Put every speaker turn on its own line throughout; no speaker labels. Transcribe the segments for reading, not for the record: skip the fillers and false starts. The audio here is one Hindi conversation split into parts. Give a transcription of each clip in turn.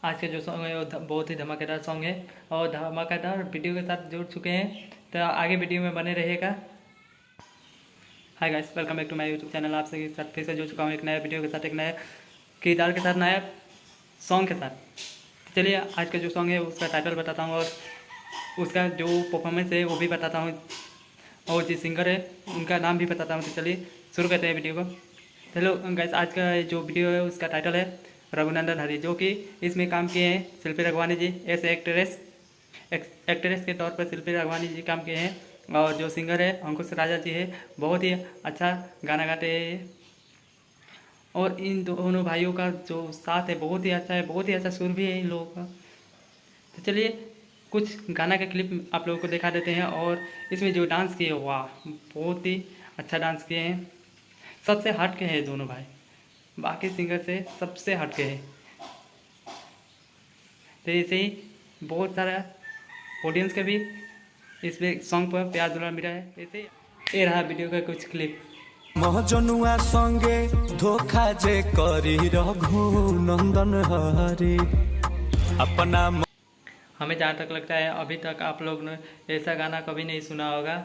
आज के जो सॉन्ग है वो बहुत ही धमाकेदार सॉन्ग है और धमाकेदार वीडियो के साथ जुड़ चुके हैं। तो आगे वीडियो में बने रहिएगा। Hi guys, welcome back to my YouTube channel. आपसे के साथ फिर से जुड़ चुका हूँ एक नया वीडियो के साथ, एक नया किरदार के साथ, नया सॉन्ग के साथ। तो चलिए आज का जो सॉन्ग है उसका टाइटल बताता हूँ और उसका जो परफॉर्मेंस है वो भी बताता हूँ और जो सिंगर है उनका नाम भी बताता हूँ। तो चलिए शुरू करते हैं वीडियो को। हेलो गाइस, आज का जो वीडियो है उसका टाइटल है रघुनंदन हरी, जो कि इसमें काम किए हैं शिल्पी रघवानी जी एस एक्ट्रेस के तौर पर शिल्पी रघवानी जी काम किए हैं। और जो सिंगर है अंकुश राजा जी है, बहुत ही अच्छा गाना गाते हैं और इन दोनों भाइयों का जो साथ है बहुत ही अच्छा है, बहुत ही अच्छा सुर भी है इन लोगों का। तो चलिए कुछ गाना का क्लिप आप लोगों को दिखा देते हैं। और इसमें जो डांस किए, वाह, बहुत ही अच्छा डांस किए हैं। सबसे हट के हैं दोनों भाई, बाकी सिंगर से सबसे हट के हैं। तो ऐसे ही बहुत सारा ऑडियंस का भी इसमें सॉन्ग पर प्यार दुलार मिला है। ऐसे ही ये रहा वीडियो का कुछ क्लिप।
महजनुआ संगे धोखा जे करी रघु नंदन हरे अपना
हमें जहाँ तक लगता है अभी तक आप लोग ने ऐसा गाना कभी नहीं सुना होगा।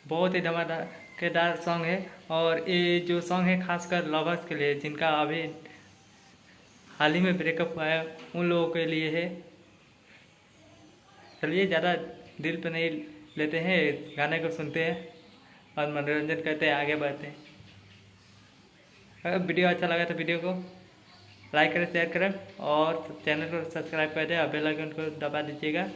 बहुत ही धमाकेदार सॉन्ग है और ये जो सॉन्ग है खासकर लवर्स के लिए, जिनका अभी हाल ही में ब्रेकअप हुआ है, उन लोगों के लिए है। चलिए ज़्यादा दिल पे नहीं लेते हैं, गाने को सुनते हैं और मनोरंजन करते हैं, आगे बढ़ते हैं। अगर वीडियो अच्छा लगा तो वीडियो को लाइक करें, शेयर करें और चैनल को सब्सक्राइब कर दें और बेल आइकन को दबा दीजिएगा।